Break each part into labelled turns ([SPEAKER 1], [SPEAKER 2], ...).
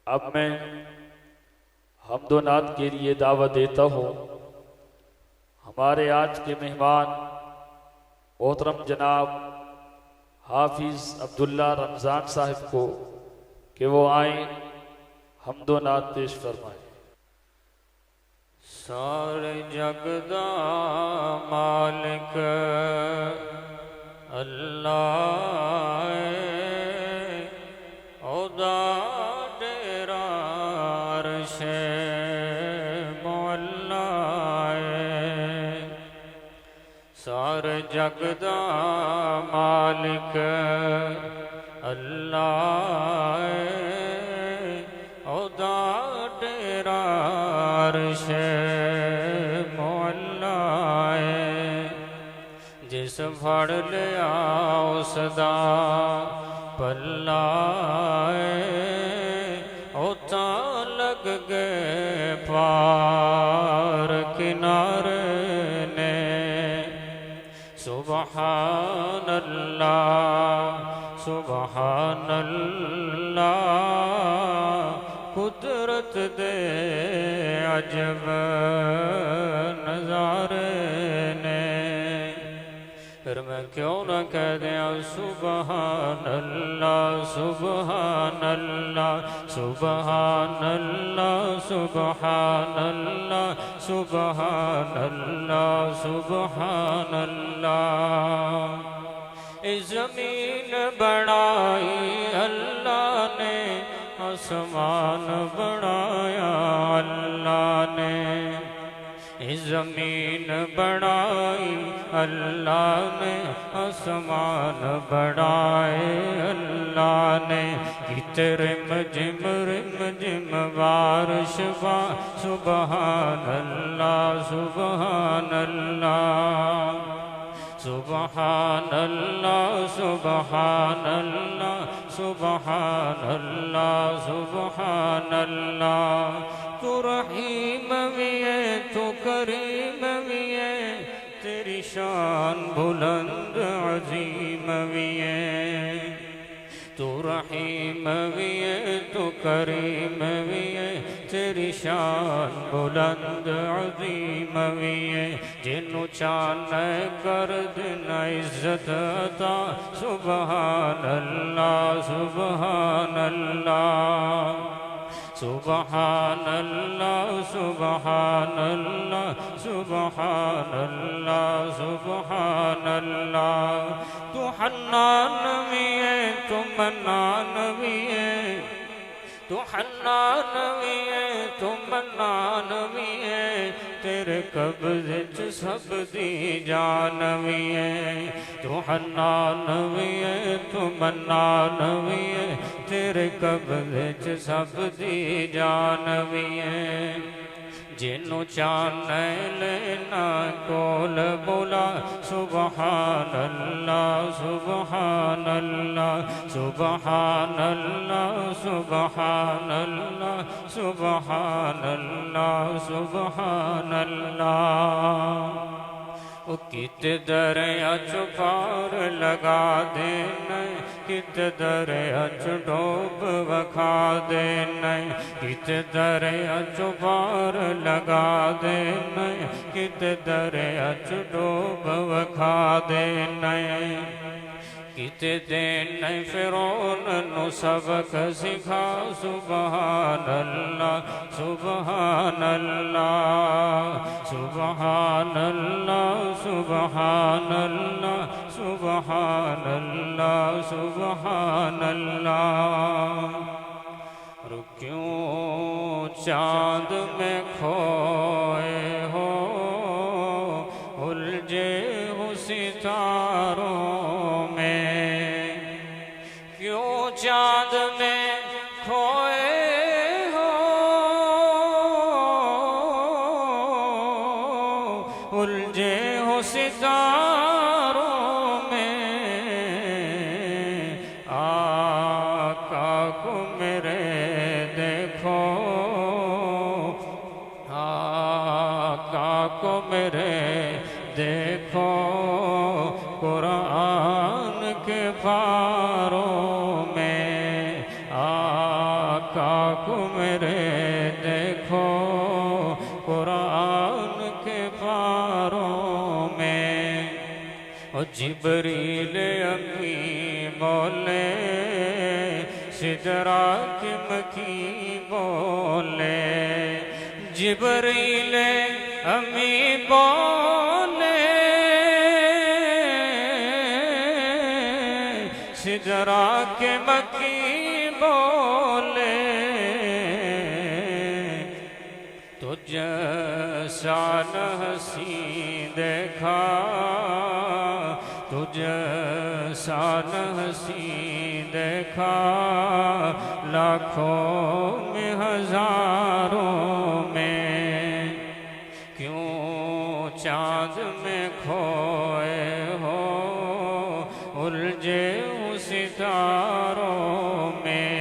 [SPEAKER 1] اب میں حمد و نعت کے لیے دعوت دیتا ہوں ہمارے آج کے مہمان محترم جناب حافظ عبداللہ رمضان صاحب کو کہ وہ آئیں حمد و نعت پیش فرمائیں۔
[SPEAKER 2] سارے جگ دا مالک اللہ اودا ڈیرا عرش مولا سارے جگ دا مالک اللہ اودا ڈیرا عرش مولا جس پھڑ لیا اس دا پلا اوتا لگ گئے پار کنارے نے سبحان اللہ سبحان اللہ قدرت دے عجب نظارے نے پھر میں کیوں نہ کہہ دیا سبحان اللہ سبحان اللہ سبحان اللہ سبحان اللہ سبحان اللہ سبحان اللہ اس زمین بڑائی اللہ نے آسمان بڑھایا اللہ نے اس زمین بڑھائی اللہ نے آسمان بڑھائے اللہ نے کہ رم جم بارش با سبحان اللہ سبحان اللہ سبحان اللہ سبحان اللہ سبحان اللہ سبحان اللہ تو رحیم بھی ہے تو کریم بھی ہے تیری شان بلند عظیم بھی ہے تو رحیم بھی ہے تو کریم بھی ہے تیری شان بلند عظیم بھی ہے جنوں چاہے کر دینا عزت عطا سبحان اللہ سبحان اللہ سبحان اللہ سبحان اللہ سبحان اللہ سبحان اللہ تو حنان بھی ہے تو منان بھی ہے تو حنان بھی ہے تو منان بھی ہے تیرے قبضے چ سب دی جان بھی ہے تو حنان بھی ہے تو منان بھی ہے تیرے قبضے چ سب دی جان بھی ہے جنوں چاہے لینا کول بولا سبحان اللہ سبحان اللہ سبحان اللہ سبحان اللہ سبحان اللہ سبحان اللہ وہ کت دریا چ پار لگا دینا کت دریا چ ڈوب وکھا دینا کت دریا چ پار لگا دینا کت دریا چ ڈوب وکھا دینا کت دین فرعون نو سبق سکھا سبحان اللہ سبحان اللہ سبحان اللہ سبحان اللہ سبحان اللہ سبحان اللہ کیوں چاند میں کھوئے ہو الجھے ہو ستاروں کیوں چاند میں کھوئے ہو الجھے ہو ستاروں میں آقا کو میرے دیکھو آقا کو میرے دیکھو قرآن کے پاروں میں آقا کو میرے دیکھو قرآن کے پاروں میں، اور جبریل امی بولے سدرا کے مکی بولے، جبریل امی بولے سدرا کے مکی بولے، تو جیسا ہنسی دیکھا، تو جیسا ہنسی دیکھا، لاکھوں میں ہزاروں میں، کیوں چاند میں کھوئے ہو الجھے ہوں ستاروں میں،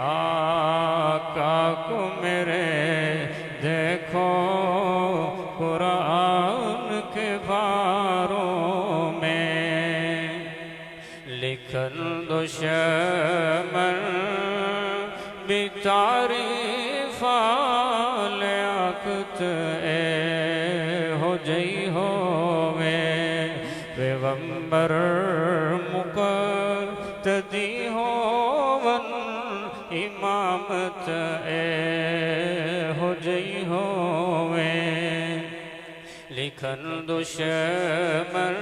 [SPEAKER 2] آقا کو میرے دیکھو قرآن کے باروں میں، لکھن دو شمن بھی تعریف لیاقت اے ہو جئی ہووے، پیغمبر مقتدی ہون امامت اے ہو جئی ہووے، لکھن دشمن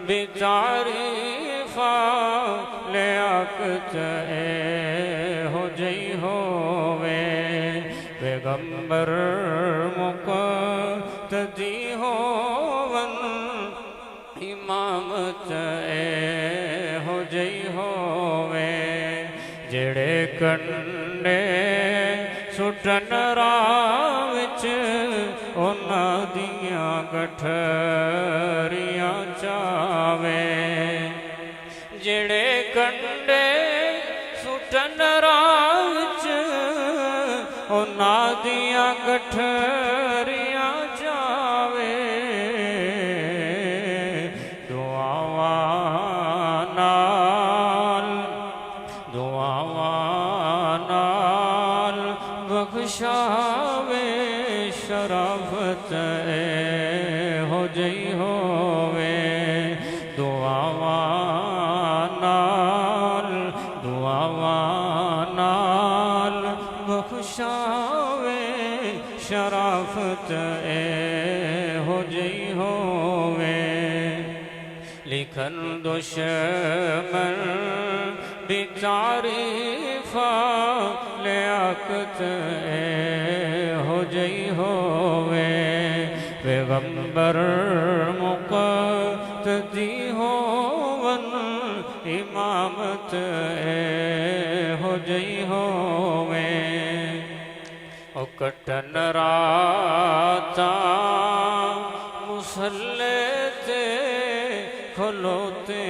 [SPEAKER 2] بھی تعریف لیاقت اے ہو جئی ہووے، پیغمبر مقتدی ہون امامت اے ہو جئی ہووے، جڑے کنڈے سٹن راہ وچ انہاں دیاں گٹھریاں چاوے، جڑے کنڈے سٹن راہ وچ انہاں دیاں گٹھریاں چاوے، دعاواں نال بخشاوے، شرافت اے ہو جئی ہووے، دعاواں نال بخشاوے، شرافت اے ہو جئی ہووے، لکھن دشمن بھی تعریف لیاقت اے ہو جئی ہووے، پیغمبر مقتدی ہون امامت اے ہو جئی ہووے، او کٹن راتاں مصلے تے کھلوتے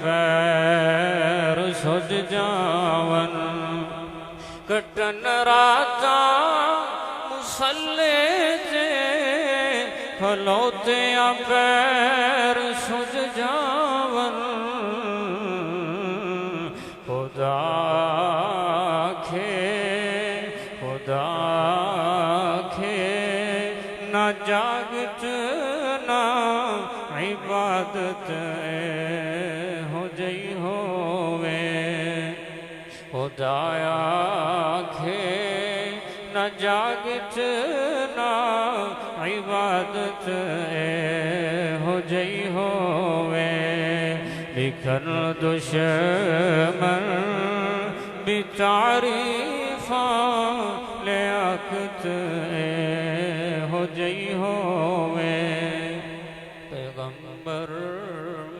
[SPEAKER 2] پیر سج جاون، کٹن راتاں مصلے تے کھلوتے پیر سج جاون، خدا کھے نہ جاگت نہ عبادت ہو جئی ہووے، خدایا کھے نہ جاگت نہ عبادت ہو جئی ہووے، لکھن دشمن بھی تعریف لیاقت ہو جئی ہووے، پیغمبر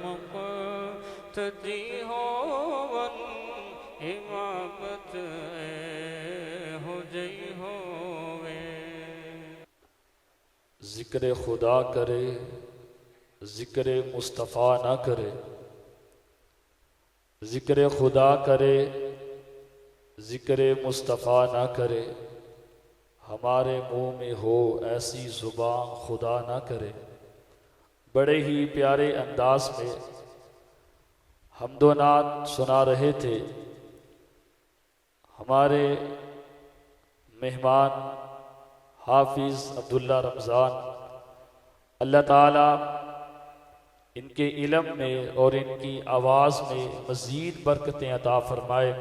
[SPEAKER 2] مقتدی ہون امامت ہو جئی ہووے،
[SPEAKER 1] ذکر خدا کرے ذکر مصطفیٰ نہ کرے، ذکر خدا کرے ذکر مصطفیٰ نہ کرے، ہمارے منہ میں ہو ایسی زبان خدا نہ کرے۔ بڑے ہی پیارے انداز میں حمد و نعت سنا رہے تھے ہمارے مہمان حافظ عبداللہ رمضان، اللہ تعالیٰ ان کے علم میں اور ان کی آواز میں مزید برکتیں عطا فرمائے۔